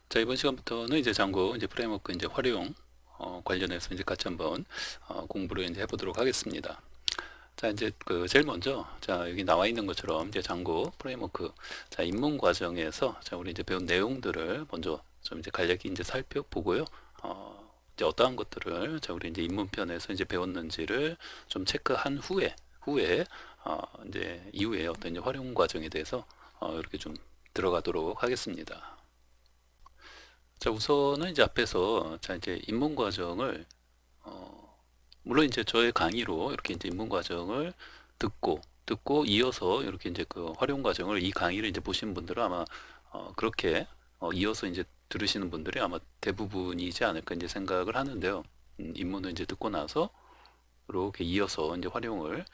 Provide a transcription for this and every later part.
자, 이번 시간부터는 이제 장고 이제 프레임워크 이제 활용 관련해서 이제 같이 한번 공부를 이제 해보도록 하겠습니다. 자, 이제 그 제일 먼저 자, 여기 나와 있는 것처럼 이제 장고 프레임워크 자, 입문 과정에서 자, 우리 이제 배운 내용들을 먼저 좀 이제 간략히 이제 살펴보고요. 이제 어떠한 것들을 자, 우리 이제 입문편에서 이제 배웠는지를 좀 체크한 후에 이제 이후에 어떤 이제 활용 과정에 대해서 이렇게 좀 들어가도록 하겠습니다. 자, 우선은 이제 앞에서 자, 이제 입문 과정을 물론 이제 저의 강의로 이렇게 이제 입문 과정을 듣고 이어서 이렇게 이제 그 활용 과정을 이 강의를 이제 보신 분들은 아마 그렇게 이어서 이제 들으시는 분들이 아마 대부분이지 않을까 이제 생각을 하는데요. 입문을 이제 듣고 나서 이렇게 이어서 이제 활용을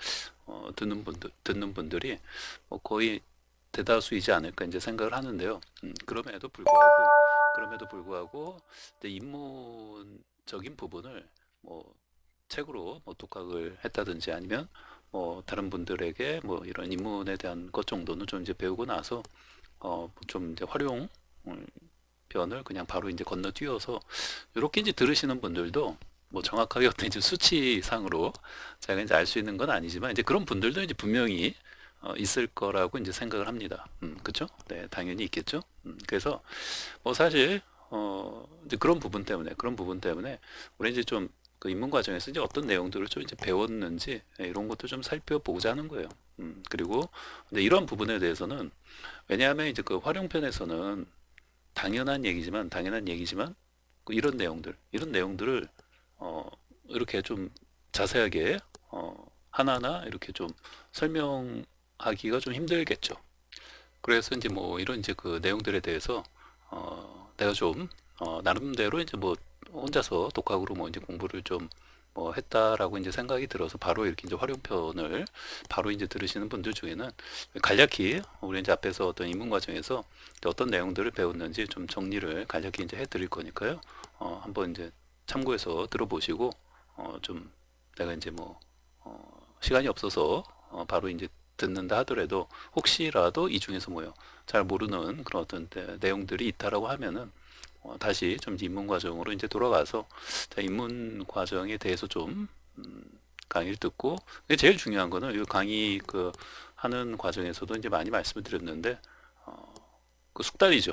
듣는 분들이 거의 대다수이지 않을까 이제 생각을 하는데요. 그럼에도 불구하고 이제 입문적인 부분을 뭐 책으로 뭐 독학을 했다든지 아니면 뭐 다른 분들에게 뭐 이런 입문에 대한 것 정도는 좀 이제 배우고 나서 좀 이제 활용 변을 그냥 바로 이제 건너뛰어서 이렇게 이제 들으시는 분들도 뭐 정확하게 어떤 이제 수치상으로 제가 이제 알 수 있는 건 아니지만 이제 그런 분들도 이제 분명히 있을 거라고 이제 생각을 합니다. 그쵸? 네, 당연히 있겠죠. 그래서 뭐 사실 이제 그런 부분 때문에 우리 이제 좀 그 입문 과정에서 이제 어떤 내용들을 좀 이제 배웠는지 이런 것도 좀 살펴보고자 하는 거예요. 그리고 근데 이런 부분에 대해서는 왜냐하면 이제 그 활용편에서는 당연한 얘기지만 그 이런 내용들을 어, 이렇게 좀 자세하게 하나하나 이렇게 좀 설명하기가 좀 힘들겠죠. 그래서 이제 뭐 이런 이제 그 내용들에 대해서 내가 좀 나름대로 이제 뭐 혼자서 독학으로 뭐 이제 공부를 좀 뭐 했다라고 이제 생각이 들어서 바로 이렇게 이제 활용편을 바로 이제 들으시는 분들 중에는 간략히 우리 이제 앞에서 어떤 입문 과정에서 어떤 내용들을 배웠는지 좀 정리를 간략히 이제 해드릴 거니까요. 한번 이제 참고해서 들어보시고 좀 내가 이제 뭐 시간이 없어서 바로 이제 듣는다 하더라도 혹시라도 이 중에서 뭐요 잘 모르는 그런 어떤 내용들이 있다라고 하면은 다시 좀 입문 과정으로 이제 돌아가서 자, 입문 과정에 대해서 좀 강의를 듣고 근데 제일 중요한 거는 이 강의 그 하는 과정에서도 이제 많이 말씀을 드렸는데 그 숙달이죠.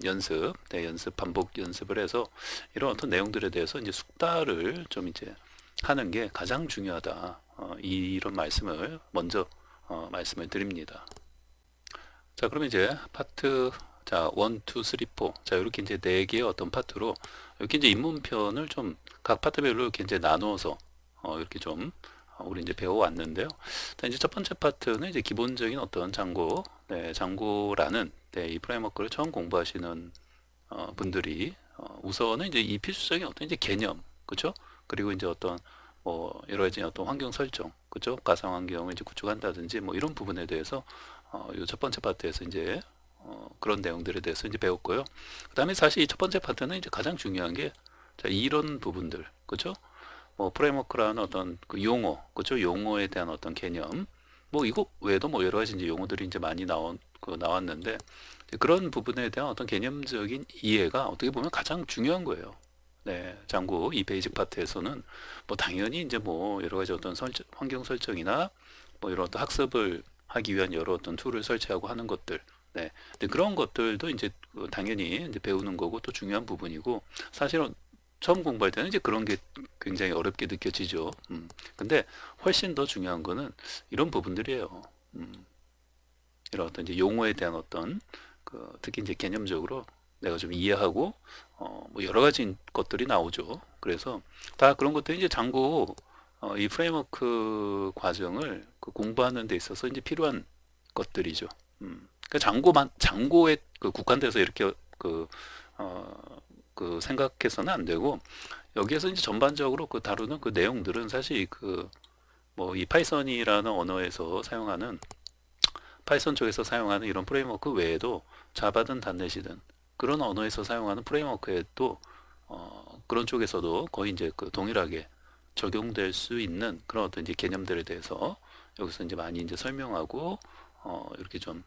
연습, 반복 연습을 해서 이런 어떤 내용들에 대해서 이제 숙달을 좀 이제 하는 게 가장 중요하다. 이런 말씀을 먼저 말씀을 드립니다. 자, 그럼 이제 파트 자, 1, 2, 3, 4. 자, 이렇게 이제 네 개의 어떤 파트로 이렇게 이제 입문편을 좀 각 파트별로 이렇게 이제 나누어서 이렇게 좀 우리 이제 배워 왔는데요. 자, 이제 첫 번째 파트는 이제 기본적인 어떤 장고라는 이 프레임워크를 처음 공부하시는 분들이 우선은 이제 이 필수적인 어떤 이제 개념, 그렇죠? 그리고 이제 어떤 뭐 여러 가지 어떤 환경 설정, 그렇죠? 가상 환경을 이제 구축한다든지 뭐 이런 부분에 대해서 이 첫 번째 파트에서 이제 그런 내용들에 대해서 이제 배웠고요. 그다음에 사실 이 첫 번째 파트는 이제 가장 중요한 게 자, 이런 부분들, 그렇죠? 뭐 프레임워크라는 어떤 그 용어, 그렇죠? 용어에 대한 어떤 개념, 뭐 이거 외에도 뭐 여러 가지 이제 용어들이 이제 많이 나왔는데 그런 부분에 대한 어떤 개념적인 이해가 어떻게 보면 가장 중요한 거예요. 네, 장고 이 베이직 파트에서는 뭐 당연히 이제 뭐 여러 가지 어떤 환경 설정이나 뭐 이런 어떤 학습을 하기 위한 여러 어떤 툴을 설치하고 하는 것들, 네, 근데 그런 것들도 이제 당연히 이제 배우는 거고 또 중요한 부분이고 사실은 처음 공부할 때는 이제 그런 게 굉장히 어렵게 느껴지죠. 근데 훨씬 더 중요한 거는 이런 부분들이에요. 이런 어떤 이제 용어에 대한 어떤 그 특히 이제 개념적으로 내가 좀 이해하고 뭐 여러 가지 것들이 나오죠. 그래서 다 그런 것들이 이제 장고 이 프레임워크 과정을 그 공부하는 데 있어서 이제 필요한 것들이죠. 그 장고에 그 국한돼서 이렇게 그 생각해서는 안 되고 여기에서 이제 전반적으로 그 다루는 그 내용들은 사실 그 뭐 이 파이썬이라는 언어에서 사용하는 파이썬 쪽에서 사용하는 이런 프레임워크 외에도 자바든 단넷이든 그런 언어에서 사용하는 프레임워크에도 그런 쪽에서도 거의 이제 그 동일하게 적용될 수 있는 그런 어떤 이제 개념들에 대해서 여기서 이제 많이 이제 설명하고 이렇게 좀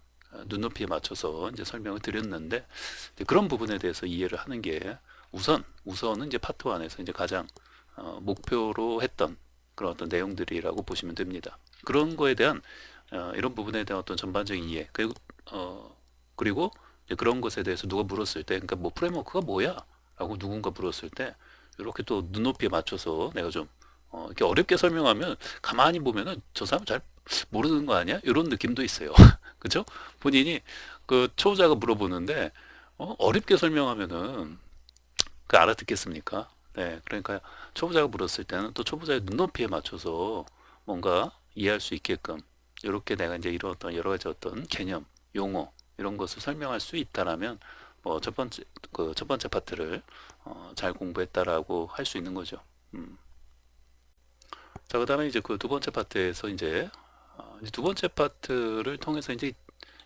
눈높이에 맞춰서 이제 설명을 드렸는데 그런 부분에 대해서 이해를 하는 게 우선은 이제 파트 1에서 이제 가장 목표로 했던 그런 어떤 내용들이라고 보시면 됩니다. 그런 거에 대한 이런 부분에 대한 어떤 전반적인 이해 그리고 이제 그런 것에 대해서 누가 물었을 때 그러니까 뭐 프레임워크가 뭐야? 라고 누군가 물었을 때 이렇게 또 눈높이에 맞춰서 내가 좀 이렇게 어렵게 설명하면 가만히 보면은 저 사람 잘 모르는 거 아니야? 이런 느낌도 있어요. 그죠? 본인이 그 초보자가 물어보는데 어렵게 설명하면은 그 알아듣겠습니까? 네, 그러니까 초보자가 물었을 때는 또 초보자의 눈높이에 맞춰서 뭔가 이해할 수 있게끔 이렇게 내가 이제 이런 어떤 여러 가지 어떤 개념, 용어 이런 것을 설명할 수 있다라면 뭐 첫 번째 파트를 잘 공부했다라고 할 수 있는 거죠. 음. 자, 그다음에 이제 그 두 번째 파트에서 이제 두 번째 파트를 통해서 이제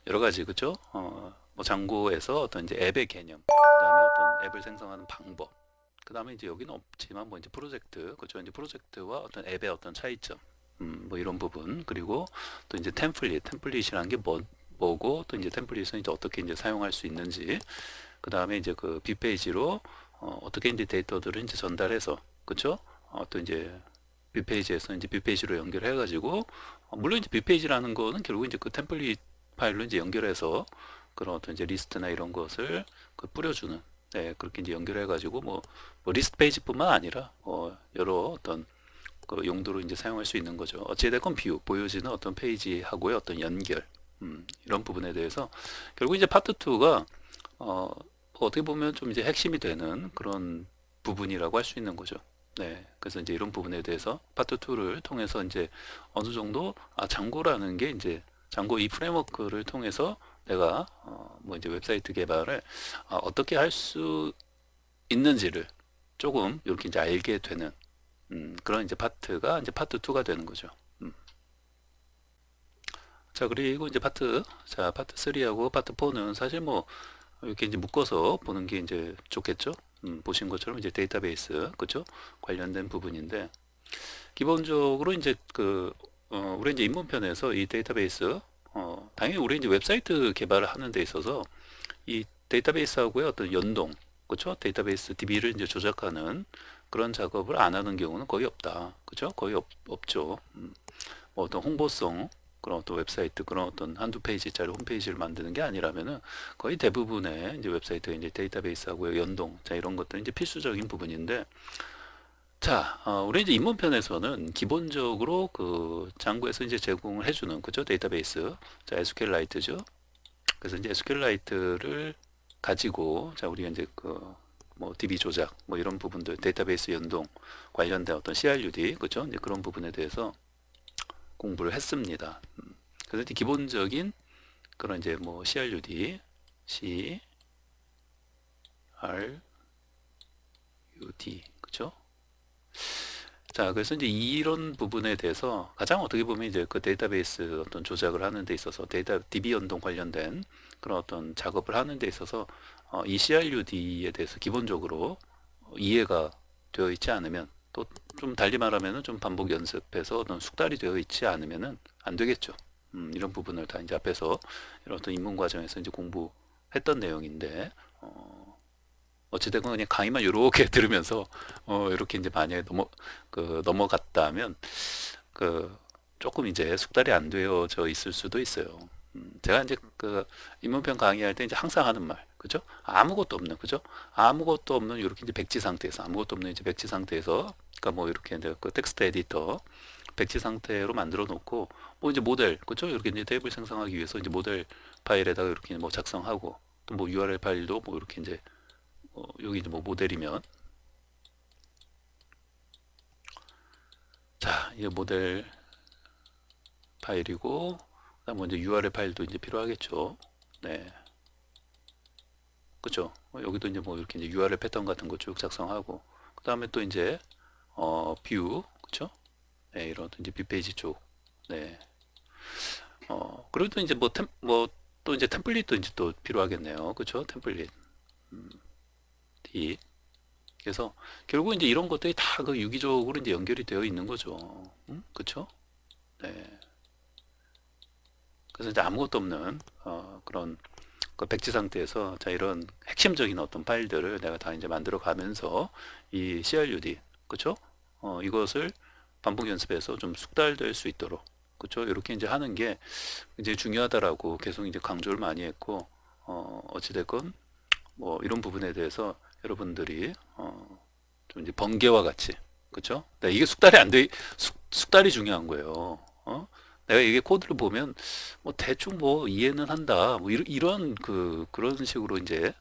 여러 가지 그죠? 뭐 장고에서 어떤 이제 앱의 개념, 그다음에 어떤 앱을 생성하는 방법, 그다음에 이제 여기는 없지만 뭐 이제 프로젝트, 그죠? 이제 프로젝트와 어떤 앱의 어떤 차이점, 뭐 이런 부분, 그리고 또 이제 템플릿이라는 게 뭐고, 또 이제 템플릿은 이제 어떻게 이제 사용할 수 있는지, 그다음에 이제 그 빅페이지로 어떻게 이제 데이터들을 이제 전달해서, 그죠? 또 이제 빅페이지에서 이제 빅페이지로 연결해가지고, 물론 이제 빅페이지라는 거는 결국 이제 그 템플릿 파일로 이제 연결해서 그런 어떤 이제 리스트나 이런 것을 그 뿌려주는, 네, 그렇게 이제 연결해가지고 뭐 리스트 페이지뿐만 아니라 여러 어떤 그 용도로 이제 사용할 수 있는 거죠. 어찌됐건 뷰, 보여지는 어떤 페이지하고의 어떤 연결, 이런 부분에 대해서 결국 이제 파트 2가 어떻게 보면 좀 이제 핵심이 되는 그런 부분이라고 할 수 있는 거죠. 네. 그래서 이제 이런 부분에 대해서 파트 2를 통해서 이제 어느 정도 장고라는 게 이제 장고 이 프레임워크를 통해서 내가 뭐 이제 웹사이트 개발을 어떻게 할 수 있는지를 조금 이렇게 이제 알게 되는 그런 이제 파트가 이제 파트 2가 되는 거죠. 자, 그리고 이제 파트 3하고 파트 4는 사실 뭐 이렇게 이제 묶어서 보는 게 이제 좋겠죠. 보신 것처럼 이제 데이터베이스, 그죠? 관련된 부분인데, 기본적으로 이제 우리 이제 입문편에서 이 데이터베이스, 당연히 우리 이제 웹사이트 개발을 하는 데 있어서 이 데이터베이스하고의 어떤 연동, 그죠? 데이터베이스 DB를 이제 조작하는 그런 작업을 안 하는 경우는 거의 없다. 그죠? 거의 없죠. 뭐 어떤 홍보성, 그런 어떤 웹사이트, 그런 어떤 한두 페이지짜리 홈페이지를 만드는 게 아니라면은 거의 대부분의 이제 웹사이트가 이제 데이터베이스하고의 연동, 자, 이런 것들은 이제 필수적인 부분인데, 자, 우리 이제 입문편에서는 기본적으로 그 장구에서 이제 제공을 해주는, 그죠? 데이터베이스. 자, SQLite죠. 그래서 이제 SQLite를 가지고, 자, 우리가 이제 뭐 DB 조작, 뭐 이런 부분들, 데이터베이스 연동 관련된 어떤 CRUD, 그죠? 이제 그런 부분에 대해서 공부를 했습니다. 그래서 이제 기본적인 그런 이제 뭐 CRUD, C, R, U, D, 그죠? 자, 그래서 이제 이런 부분에 대해서 가장 어떻게 보면 이제 그 데이터베이스 어떤 조작을 하는 데 있어서 DB 연동 관련된 그런 어떤 작업을 하는 데 있어서 이 CRUD에 대해서 기본적으로 이해가 되어 있지 않으면 또 좀 달리 말하면은 좀 반복 연습해서 어떤 숙달이 되어 있지 않으면은 안 되겠죠. 이런 부분을 다 이제 앞에서 이런 어떤 입문 과정에서 이제 공부했던 내용인데 어찌됐건 그냥 강의만 이렇게 들으면서 이렇게 이제 만약에 넘어갔다면 그 조금 이제 숙달이 안 되어져 있을 수도 있어요. 제가 이제 그 입문편 강의할 때 이제 항상 하는 말, 그죠? 아무것도 없는, 그죠? 아무것도 없는 이렇게 이제 백지 상태에서 아무것도 없는 이제 백지 상태에서, 그러니까 뭐 이렇게 이제 그 텍스트 에디터 백지 상태로 만들어 놓고 뭐 이제 모델, 그죠? 이렇게 이제 탭을 생성하기 위해서 이제 모델 파일에다가 이렇게 뭐 작성하고 또 뭐 URL 파일도 뭐 이렇게 이제 여기 이제 뭐 모델이면 자, 이게 모델 파일이고 그다음 뭐 이제 URL 파일도 이제 필요하겠죠. 네. 그죠? 여기도 이제 뭐 이렇게 이제 URL 패턴 같은 거 쭉 작성하고 그다음에 또 이제 뷰, 그죠? 네, 이런 이제 빅페이지 쪽. 네. 그리고 또 이제 또 이제 템플릿도 이제 또 필요하겠네요. 그죠? 템플릿. D. 그래서 결국 이제 이런 것들이 다 그 유기적으로 이제 연결이 되어 있는 거죠. 그쵸? 네. 그래서 이제 아무것도 없는 그런 그 백지 상태에서 자 이런 핵심적인 어떤 파일들을 내가 다 이제 만들어 가면서 이 CRUD 그쵸? 이것을 반복 연습해서 좀 숙달될 수 있도록 그쵸? 이렇게 이제 하는 게 이제 중요하다라고 계속 이제 강조를 많이 했고 어찌됐건 뭐 이런 부분에 대해서 여러분들이 좀 이제 번개와 같이 그쵸? 네, 이게 숙달이 안 돼, 숙달이 중요한 거예요. 내가 이게 코드를 보면 뭐 대충 뭐 이해는 한다. 뭐 이런 그런 식으로 이제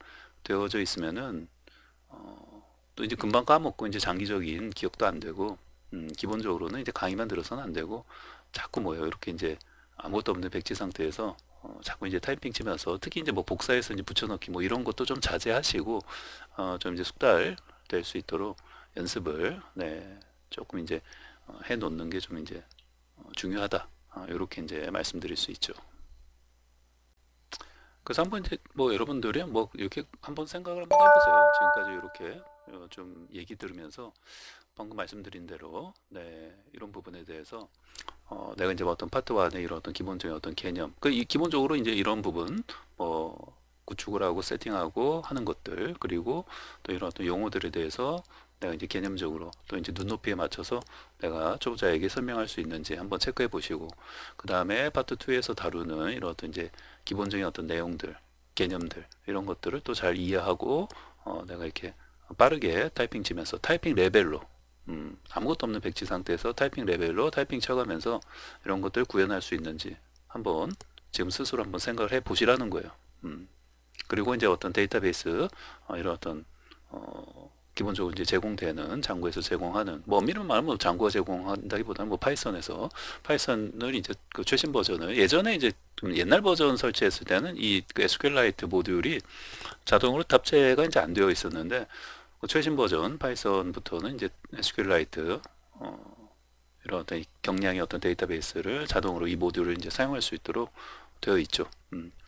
되어져 있으면은 또 이제 금방 까먹고 이제 장기적인 기억도 안 되고 기본적으로는 이제 강의만 들어서는 안 되고 자꾸 뭐예요 이렇게 이제 아무것도 없는 백지 상태에서 자꾸 이제 타이핑 치면서 특히 이제 뭐 복사해서 이제 붙여넣기 뭐 이런 것도 좀 자제하시고 좀 이제 숙달 될 수 있도록 연습을 네 조금 이제 해 놓는 게 좀 이제 중요하다 이렇게 이제 말씀드릴 수 있죠. 그래서 한번 이제 뭐 여러분들이 뭐 이렇게 한번 생각을 한번 해보세요. 지금까지 이렇게 좀 얘기 들으면서 방금 말씀드린 대로 네 이런 부분에 대해서 내가 이제 뭐 어떤 파트 1의 이런 어떤 기본적인 어떤 개념 이 기본적으로 이제 이런 부분 구축을 하고 세팅하고 하는 것들 그리고 또 이런 어떤 용어들에 대해서 내가 이제 개념적으로 또 이제 눈높이에 맞춰서 내가 초보자에게 설명할 수 있는지 한번 체크해 보시고 그 다음에 파트 2에서 다루는 이런 어떤 이제 기본적인 어떤 내용들 개념들 이런 것들을 또 잘 이해하고 내가 이렇게 빠르게 타이핑 치면서 타이핑 레벨로 아무것도 없는 백지 상태에서 타이핑 레벨로 타이핑 쳐가면서 이런 것들 구현할 수 있는지 한번 지금 스스로 한번 생각을 해 보시라는 거예요. 그리고 이제 어떤 데이터베이스 이런 어떤 기본적으로 이제 제공되는 장구에서 제공하는 뭐 엄밀히 말하면 뭐 장구가 제공한다기보다는 뭐 파이썬에서 파이썬을 이제 그 최신 버전을 예전에 이제 좀 옛날 버전 설치했을 때는 이그 SQLite 모듈이 자동으로 탑재가 이제 안 되어 있었는데 그 최신 버전 파이썬부터는 이제 SQLite 이런 어떤 경량의 어떤 데이터베이스를 자동으로 이 모듈을 이제 사용할 수 있도록 되어 있죠.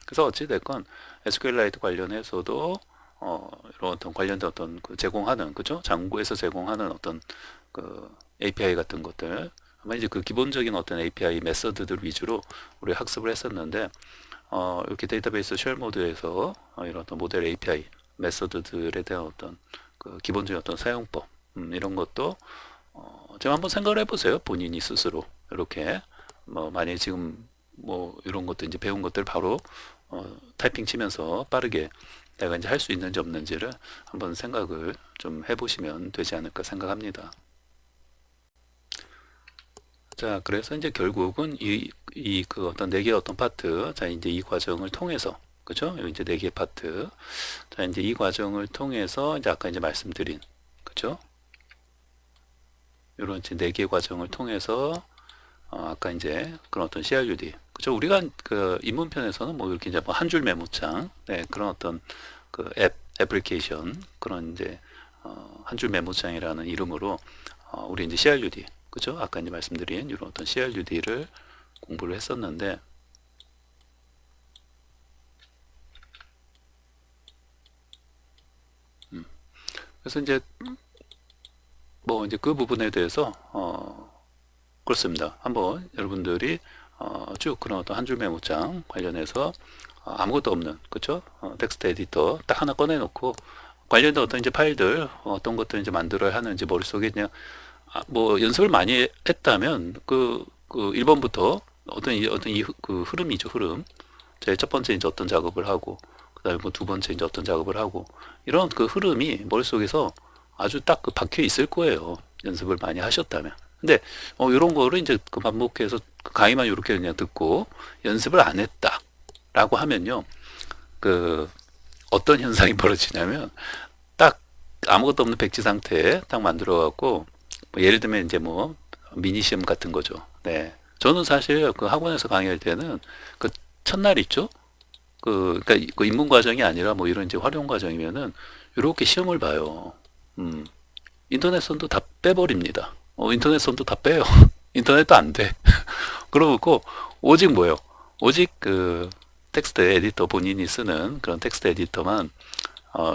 그래서 어찌 됐건 SQLite 관련해서도 이런 어떤 관련된 어떤 그 제공하는 그죠? 장구에서 제공하는 어떤 그 API 같은 것들 아마 이제 그 기본적인 어떤 API 메서드들 위주로 우리 학습을 했었는데 이렇게 데이터베이스 쉘 모드에서 이런 어떤 모델 API 메서드들에 대한 어떤 그 기본적인 어떤 사용법 이런 것도 지금 한번 생각을 해보세요. 본인이 스스로 이렇게 뭐 만약에 지금 뭐 이런 것도 이제 배운 것들 바로 타이핑 치면서 빠르게 내가 이제 할 수 있는지 없는지를 한번 생각을 좀 해보시면 되지 않을까 생각합니다. 자, 그래서 이제 결국은 이 그 어떤 네 개의 어떤 파트, 자, 이제 이 과정을 통해서, 그죠? 이제 네 개의 파트. 자, 이제 이 과정을 통해서 이제 아까 이제 말씀드린, 그죠? 이런 이제 네 개의 과정을 통해서 아까 이제 그런 어떤 CRUD, 그죠? 우리가 그 입문편에서는 뭐 이렇게 이제 뭐 한 줄 메모장, 네, 그런 어떤 그 애플리케이션 그런 이제 한 줄 메모장이라는 이름으로 우리 이제 CRUD, 그죠? 아까 이제 말씀드린 이런 어떤 CRUD를 공부를 했었는데 그래서 이제 뭐 이제 그 부분에 대해서 그렇습니다. 한번 여러분들이 쭉 그런 어떤 한 줄 메모장 관련해서 아무것도 없는 그쵸? 텍스트 에디터 딱 하나 꺼내놓고 관련된 어떤 이제 파일들 어떤 것들 이제 만들어야 하는지 머릿속에 그냥 뭐 연습을 많이 했다면 그 1번부터 어떤 그 흐름이죠 흐름 제일 첫 번째 이제 어떤 작업을 하고 그 다음에 뭐 두 번째 이제 어떤 작업을 하고 이런 그 흐름이 머릿속에서 아주 딱 그 박혀 있을 거예요 연습을 많이 하셨다면 근데 이런 거를 이제 그 반복해서 그 강의만 이렇게 그냥 듣고 연습을 안 했다 라고 하면요 그 어떤 현상이 벌어지냐면 딱 아무것도 없는 백지 상태에 딱 만들어 갖고 뭐 예를 들면 이제 뭐 미니 시험 같은 거죠. 네. 저는 사실 그 학원에서 강의할 때는 그 첫날 있죠. 그러니까 그 입문 과정이 아니라 뭐 이런 이제 활용 과정이면은 이렇게 시험을 봐요. 음. 인터넷 선도 다 빼버립니다. 인터넷 선도 다 빼요. 인터넷도 안 돼. 그러고 오직 뭐요? 오직 그 텍스트 에디터 본인이 쓰는 그런 텍스트 에디터만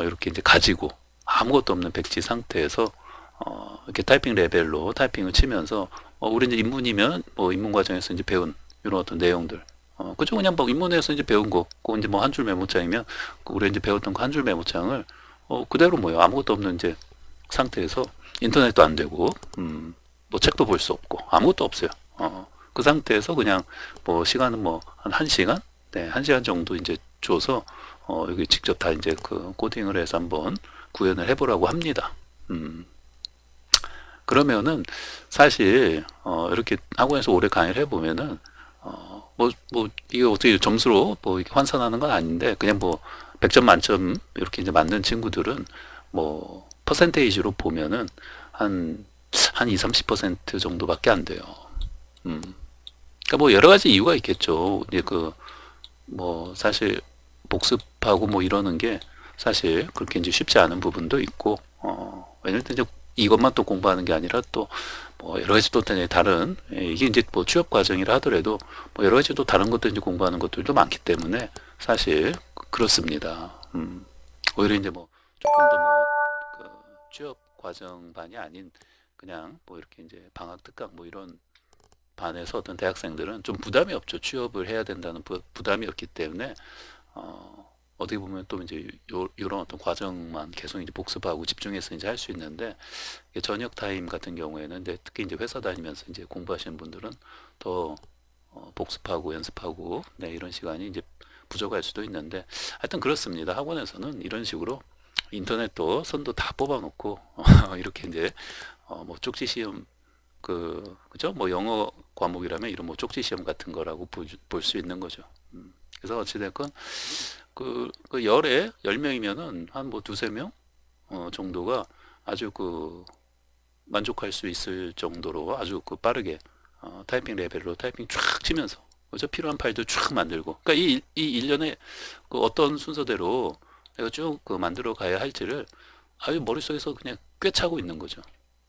이렇게 이제 가지고 아무것도 없는 백지 상태에서 이렇게 타이핑 레벨로 타이핑을 치면서 우리 이제 입문이면 뭐 입문 과정에서 이제 배운 이런 어떤 내용들 그죠? 그냥 뭐 입문해서 이제 배운 거, 그 이제 뭐 한 줄 메모장이면 우리 이제 배웠던 그 한 줄 메모장을 그대로 뭐요? 아무것도 없는 이제 상태에서 인터넷도 안 되고, 뭐 책도 볼 수 없고 아무것도 없어요. 그 상태에서 그냥 뭐 시간은 뭐 한 1시간? 네, 1시간 정도 이제 줘서 여기 직접 다 이제 그 코딩을 해서 한번 구현을 해보라고 합니다. 그러면은 사실 이렇게 학원에서 오래 강의를 해보면은 뭐 이게 어떻게 점수로 뭐 이렇게 환산하는 건 아닌데 그냥 뭐 100점 만점 이렇게 이제 만든 친구들은 뭐 퍼센테이지로 보면은 한 2, 30% 정도밖에 안 돼요. 음. 그러니까 뭐 여러 가지 이유가 있겠죠. 이제 그 뭐 사실 복습하고 뭐 이러는 게 사실 그렇게 이제 쉽지 않은 부분도 있고 왜냐면 이제 이것만 또 공부하는 게 아니라 또 뭐 여러 가지 또 다른 이게 이제 뭐 취업 과정이라 하더라도 뭐 여러 가지 또 다른 것도 이제 공부하는 것들도 많기 때문에 사실 그렇습니다. 오히려 이제 뭐 조금 더뭐 취업 과정반이 아닌 그냥 뭐 이렇게 이제 방학 특강 뭐 이런 반에서 어떤 대학생들은 좀 부담이 없죠. 취업을 해야 된다는 부담이 없기 때문에 어떻게 보면 또 이제 요런 어떤 과정만 계속 이제 복습하고 집중해서 이제 할 수 있는데 저녁 타임 같은 경우에는 이제 특히 이제 회사 다니면서 이제 공부하시는 분들은 더 복습하고 연습하고 네, 이런 시간이 이제 부족할 수도 있는데 하여튼 그렇습니다. 학원에서는 이런 식으로 인터넷도 선도 다 뽑아놓고 이렇게 이제 뭐 쪽지 시험 그죠? 뭐 영어 과목이라면 이런 뭐 쪽지 시험 같은 거라고 볼 수 있는 거죠. 그래서 어찌됐건 그 열에 10명이면은 한 뭐 두세 명 정도가 아주 그 만족할 수 있을 정도로 아주 그 빠르게 타이핑 레벨로 타이핑 쫙 치면서 그죠? 필요한 파일도 쫙 만들고 그러니까 이 일련의 그 어떤 순서대로 내가 쭉 그 만들어 가야 할지를 아주 머릿속에서 그냥 꿰차고 있는 거죠.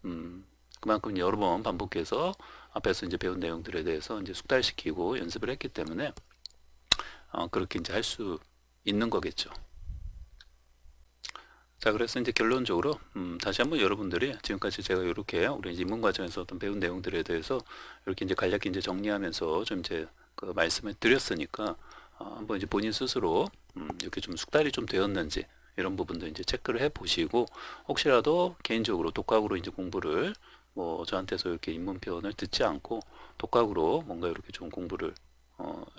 음, 그만큼 여러 번 반복해서 앞에서 이제 배운 내용들에 대해서 이제 숙달시키고 연습을 했기 때문에 그렇게 이제 할 수 있는 거겠죠. 자, 그래서 이제 결론적으로 다시 한번 여러분들이 지금까지 제가 이렇게 우리 이제 입문 과정에서 어떤 배운 내용들에 대해서 이렇게 이제 간략히 이제 정리하면서 좀 이제 그 말씀을 드렸으니까 한번 이제 본인 스스로 이렇게 좀 숙달이 좀 되었는지 이런 부분도 이제 체크를 해 보시고 혹시라도 개인적으로 독학으로 이제 공부를 뭐 저한테서 이렇게 입문편을 듣지 않고 독학으로 뭔가 이렇게 좀 공부를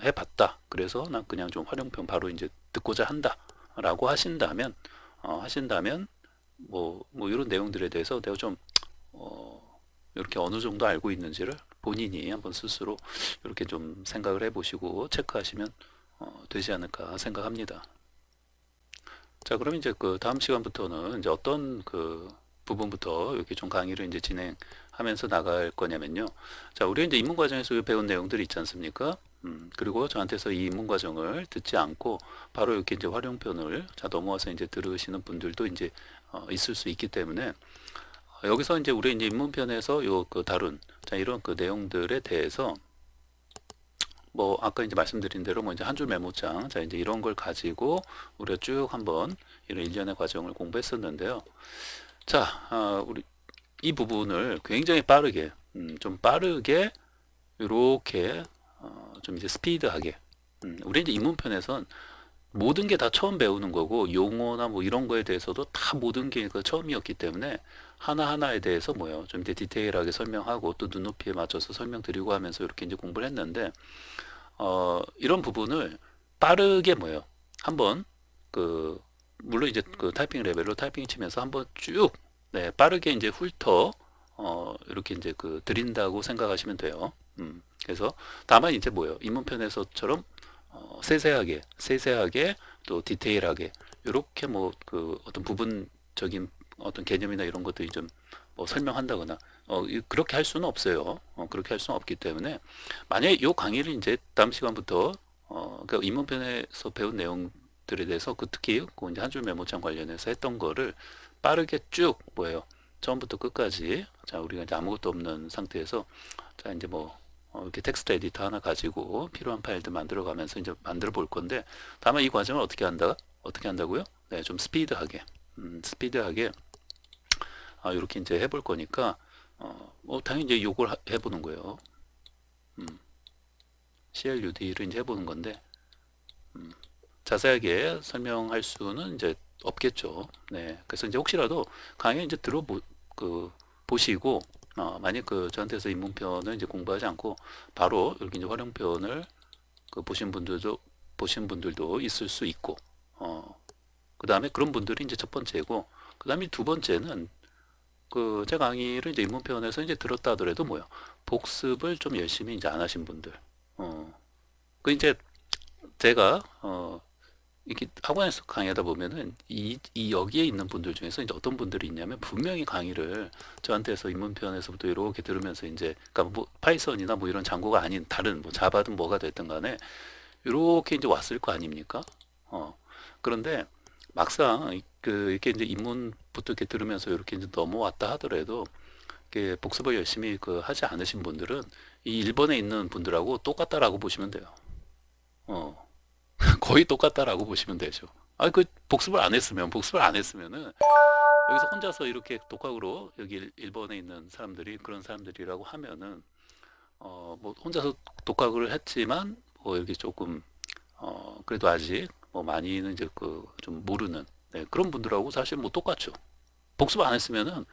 해봤다. 그래서 난 그냥 좀 활용편 바로 이제 듣고자 한다라고 하신다면 뭐 이런 내용들에 대해서 내가 좀 이렇게 어느 정도 알고 있는지를 본인이 한번 스스로 이렇게 좀 생각을 해보시고 체크하시면 되지 않을까 생각합니다. 자, 그럼 이제 그 다음 시간부터는 이제 어떤 그 부분부터 이렇게 좀 강의를 이제 진행하면서 나갈 거냐면요. 자, 우리 이제 입문 과정에서 배운 내용들이 있지 않습니까? 그리고 저한테서 이 입문 과정을 듣지 않고 바로 이렇게 이제 활용편을 자 넘어와서 이제 들으시는 분들도 이제 있을 수 있기 때문에 여기서 이제 우리 이제 입문편에서 요 그 다룬 자 이런 그 내용들에 대해서 뭐 아까 이제 말씀드린 대로 뭐 이제 한 줄 메모장 자 이제 이런 걸 가지고 우리가 쭉 한번 이런 일련의 과정을 공부했었는데요. 자, 우리 이 부분을 굉장히 빠르게 좀 빠르게 이렇게 좀 이제 스피드하게 우리 이제 입문편에선 모든 게 다 처음 배우는 거고 용어나 뭐 이런 거에 대해서도 다 모든 게 그 처음이었기 때문에 하나하나에 대해서 뭐요 좀 이제 디테일하게 설명하고 또 눈높이에 맞춰서 설명드리고 하면서 이렇게 이제 공부를 했는데 이런 부분을 빠르게 뭐요 한번 그 물론 이제 그 타이핑 레벨로 타이핑 치면서 한번 쭉 네, 빠르게 이제 훑어 이렇게 이제 그 드린다고 생각하시면 돼요. 그래서 다만 이제 뭐요 입문편에서처럼 세세하게 또 디테일하게 이렇게 뭐 그 어떤 부분적인 어떤 개념이나 이런 것들이 좀 뭐 설명한다거나 그렇게 할 수는 없어요. 그렇게 할 수는 없기 때문에 만약에 이 강의를 이제 다음 시간부터 그 입문편에서 배운 내용들에 대해서 그 특히 그 이제 한 줄 메모장 관련해서 했던 거를 빠르게 쭉 뭐예요 처음부터 끝까지 자 우리가 이제 아무것도 없는 상태에서 자 이제 뭐 이렇게 텍스트 에디터 하나 가지고 필요한 파일들 만들어 가면서 이제 만들어 볼 건데 다만 이 과정을 어떻게 한다고요? 네, 좀 스피드하게 이렇게 이제 해볼 거니까 당연히 이제 요걸 해보는 거예요. 음, CLUD를 이제 해보는 건데, 자세하게 설명할 수는 이제 없겠죠. 네. 그래서 이제 혹시라도 강의 이제 그, 보시고, 만약 그 저한테서 입문편을 이제 공부하지 않고 바로 이렇게 이제 활용편을 그 보신 분들도 있을 수 있고, 그 다음에 그런 분들이 이제 첫 번째고, 그 다음에 두 번째는 그 제 강의를 이제 입문편에서 이제 들었다 하더라도 뭐요? 복습을 좀 열심히 이제 안 하신 분들. 그 이제 제가 이렇게 학원에서 강의하다 보면은 이 여기에 있는 분들 중에서 이제 어떤 분들이 있냐면 분명히 강의를 저한테서 입문편에서부터 이렇게 들으면서 이제 그러니까 뭐 파이썬이나 뭐 이런 장고가 아닌 다른 뭐 자바든 뭐가 됐든 간에 이렇게 이제 왔을 거 아닙니까? 어. 그런데 막상 이렇게 이제 입문부터 이렇게 들으면서 이렇게 이제 넘어왔다 하더라도 이렇게 복습을 열심히 그 하지 않으신 분들은 이 일본에 있는 분들하고 똑같다라고 보시면 돼요. 어. 거의 똑같다라고 보시면 되죠. 아, 그 복습을 안 했으면은 여기서 혼자서 이렇게 독학으로 여기 일본에 있는 사람들이 그런 사람들이라고 하면은 뭐 혼자서 독학을 했지만 뭐 이렇게 조금 그래도 아직 뭐 많이는 이제 그 좀 모르는 네, 그런 분들하고 사실 뭐 똑같죠. 복습 안 했으면은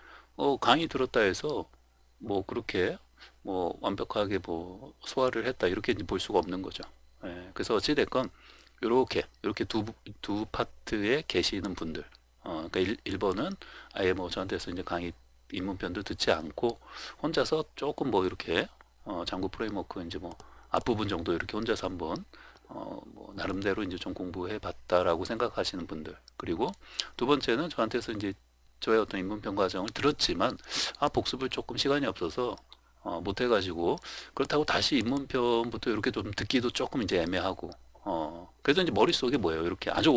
강의 들었다 해서 뭐 그렇게 뭐 완벽하게 뭐 소화를 했다 이렇게 이제 볼 수가 없는 거죠. 예, 그래서 어찌됐건 이렇게 두 파트에 계시는 분들 그러니까 1번은 아예 뭐 저한테서 이제 강의 입문편도 듣지 않고 혼자서 조금 뭐 이렇게 장구 프레임워크 이제 뭐 앞부분 정도 이렇게 혼자서 한번 뭐 나름대로 이제 좀 공부해 봤다라고 생각하시는 분들 그리고 두 번째는 저한테서 이제 저의 어떤 입문편 과정을 들었지만 복습을 조금 시간이 없어서 못 해가지고 그렇다고 다시 입문편부터 이렇게 좀 듣기도 조금 이제 애매하고 그래서 이제 머릿속에 뭐예요 이렇게 아주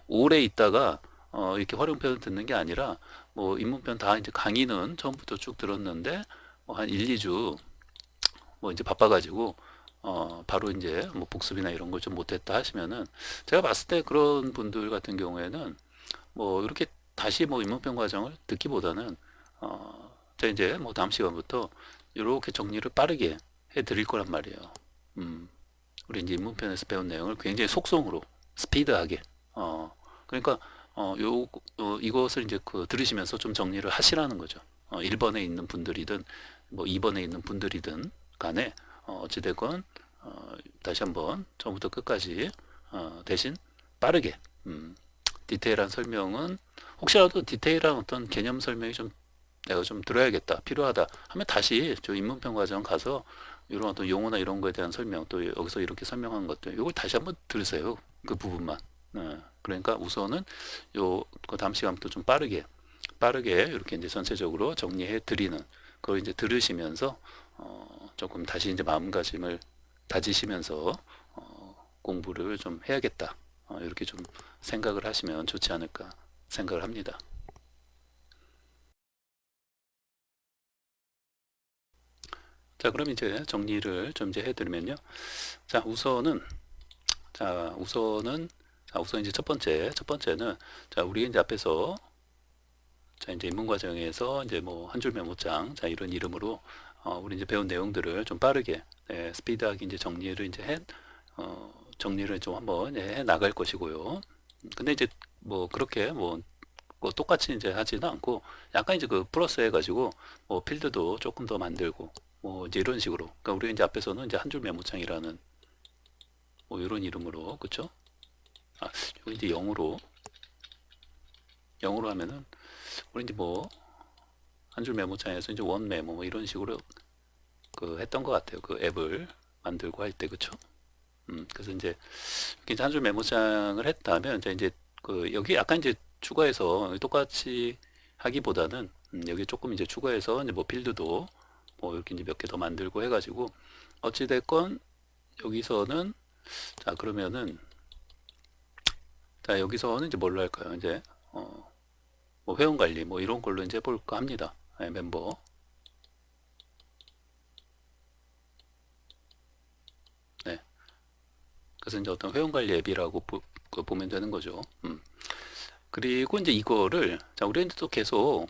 오래 있다가 이렇게 활용편을 듣는 게 아니라 뭐 입문편 다 이제 강의는 처음부터 쭉 들었는데 한 1, 2주 뭐 이제 바빠가지고 바로 이제 뭐 복습이나 이런 걸 좀 못했다 하시면은 제가 봤을 때 그런 분들 같은 경우에는 뭐 이렇게 다시 뭐 입문편 과정을 듣기보다는 제가 이제 뭐 다음 시간부터 이렇게 정리를 빠르게 해 드릴 거란 말이에요. 음, 우리 이제 입문편에서 배운 내용을 굉장히 속성으로 스피드하게 그러니까 이것을 이제 그 들으시면서 좀 정리를 하시라는 거죠. 1번에 있는 분들이든 뭐 2번에 있는 분들이든 간에 어찌됐건 다시 한번 처음부터 끝까지 대신 빠르게 디테일한 설명은 혹시라도 디테일한 어떤 개념 설명이 좀 내가 좀 들어야겠다 필요하다 하면 다시 저 입문편 과정 가서 이런 어떤 용어나 이런 거에 대한 설명 또 여기서 이렇게 설명한 것들 이걸 다시 한번 들으세요 그 부분만 그러니까 우선은 그 다음 시간부터 좀 빠르게 이렇게 이제 전체적으로 정리해 드리는 그걸 이제 들으시면서 조금 다시 이제 마음가짐을 다지시면서 공부를 좀 해야겠다 이렇게 좀 생각을 하시면 좋지 않을까 생각을 합니다. 자, 그럼 이제 정리를 좀 이제 해드리면요. 자, 우선 이제 첫 번째는 자, 우리 이제 앞에서 자, 이제 입문 과정에서 이제 뭐 한 줄 메모장 자, 이런 이름으로 우리 이제 배운 내용들을 좀 빠르게 스피드하게 이제 정리를 좀 한번 해 나갈 것이고요. 근데 이제 뭐 그렇게 뭐 똑같이 이제 하지는 않고 약간 이제 그 플러스 해가지고 뭐 필드도 조금 더 만들고 뭐 이제 이런 식으로 그러니까 우리 이제 앞에서는 이제 한 줄 메모장이라는 뭐 이런 이름으로 그쵸? 여기 이제 영어로 하면은 우리 이제 뭐 한 줄 메모장에서 이제 원 메모 뭐 이런 식으로 그 했던 것 같아요. 그 앱을 만들고 할 때 그쵸? 그래서 이제 한 줄 메모장을 했다면 이제 그 여기 약간 이제 추가해서 똑같이 하기보다는 여기 조금 이제 추가해서 이제 뭐 필드도 뭐 이렇게 이제 몇 개 더 만들고 해가지고 어찌됐건 여기서는 자 그러면은 자 여기서는 이제 뭘로 할까요? 이제 뭐 회원 관리 뭐 이런 걸로 이제 볼까 합니다. 멤버. 네. 그래서 이제 어떤 회원 관리 앱이라고 보면 되는 거죠. 그리고 이제 이거를 자 우리가 이제 또 계속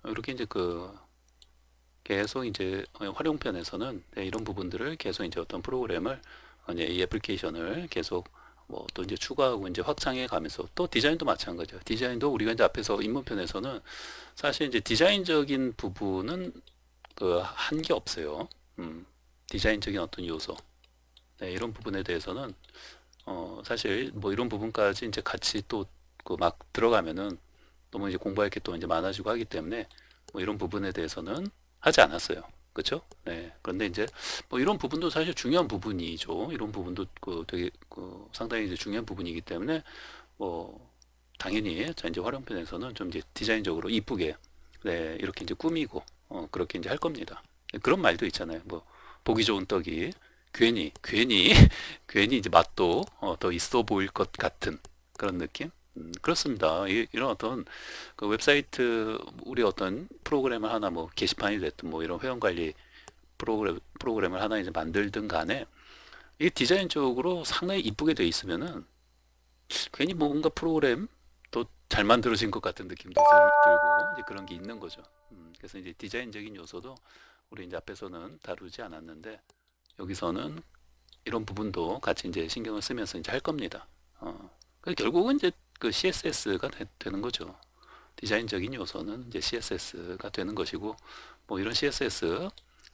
이렇게 이제 계속 이제 활용편에서는 이런 부분들을 계속 이제 어떤 프로그램을 이제 이 애플리케이션을 계속 뭐 또 이제 추가하고 이제 확장해 가면서 또 디자인도 마찬가지야. 디자인도 우리가 이제 앞에서 입문편에서는 사실 이제 디자인적인 부분은 그 한 게 없어요. 디자인적인 어떤 요소. 네, 이런 부분에 대해서는 사실 뭐 이런 부분까지 이제 같이 또 그 막 들어가면은 너무 이제 공부할 게 또 이제 많아지고 하기 때문에 뭐 이런 부분에 대해서는 하지 않았어요. 그렇죠? 네. 그런데 이제 뭐 이런 부분도 사실 중요한 부분이죠. 이런 부분도 그 되게 그 상당히 이제 중요한 부분이기 때문에 뭐 당연히 자 이제 활용편에서는 좀 이제 디자인적으로 이쁘게 네, 이렇게 이제 꾸미고 그렇게 이제 할 겁니다. 그런 말도 있잖아요. 뭐 보기 좋은 떡이 괜히 괜히 이제 맛도 더 있어 보일 것 같은 그런 느낌? 그렇습니다. 이런 어떤 그 웹사이트 우리 어떤 프로그램을 하나 뭐 게시판이 됐든 뭐 이런 회원 관리 프로그램을 하나 이제 만들든 간에 이 디자인적으로 상당히 이쁘게 돼 있으면은 괜히 뭐 뭔가 프로그램 더 잘 만들어진 것 같은 느낌도 들고 이제 그런 게 있는 거죠. 그래서 이제 디자인적인 요소도 우리 이제 앞에서는 다루지 않았는데 여기서는 이런 부분도 같이 이제 신경을 쓰면서 이제 할 겁니다. 결국은 이제 그 CSS가 되는 거죠. 디자인적인 요소는 이제 CSS가 되는 것이고 뭐 이런 CSS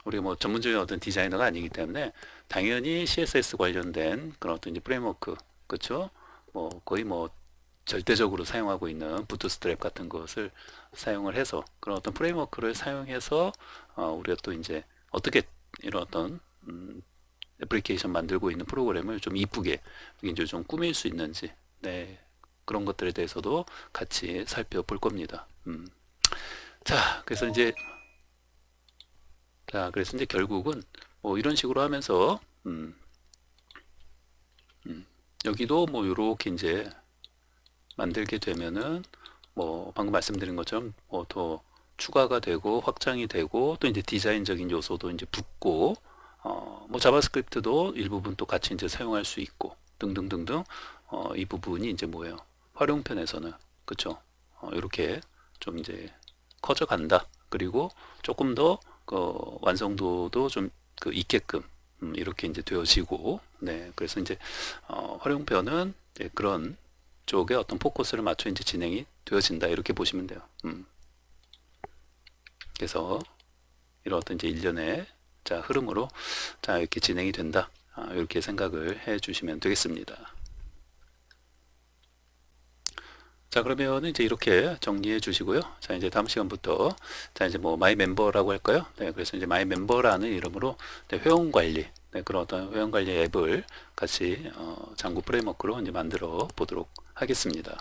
우리가 뭐 전문적인 어떤 디자이너가 아니기 때문에 당연히 CSS 관련된 그런 어떤 이제 프레임워크 그렇죠? 뭐 거의 뭐 절대적으로 사용하고 있는 부트스트랩 같은 것을 사용을 해서 그런 어떤 프레임워크를 사용해서 우리가 또 이제 어떻게 이런 어떤 애플리케이션 만들고 있는 프로그램을 좀 이쁘게 이제 좀 꾸밀 수 있는지 네 그런 것들에 대해서도 같이 살펴볼 겁니다. 자 그래서 이제 결국은 뭐 이런 식으로 하면서 여기도 뭐 이렇게 이제 만들게 되면은 뭐 방금 말씀드린 것처럼 뭐 더 추가가 되고 확장이 되고 또 이제 디자인적인 요소도 이제 붙고 뭐 자바스크립트도 일부분 또 같이 이제 사용할 수 있고 등등등등 이 부분이 이제 뭐예요? 활용편에서는 그쵸? 이렇게 좀 이제 커져 간다. 그리고 조금 더 완성도도 좀 그 있게끔 이렇게 이제 되어지고 네 그래서 이제 활용편은 이제 그런 쪽에 어떤 포커스를 맞춰 이제 진행이 되어진다 이렇게 보시면 돼요. 그래서 이런 어떤 이제 일련의 자 흐름으로 자 이렇게 진행이 된다. 이렇게 생각을 해 주시면 되겠습니다. 자 그러면 이제 이렇게 정리해 주시고요. 자 이제 다음 시간부터 자 이제 뭐 마이 멤버라고 할까요? 네 그래서 이제 마이 멤버라는 이름으로 네, 회원 관리 네, 그런 어떤 회원 관리 앱을 같이 장구 프레임워크로 이제 만들어 보도록 하겠습니다.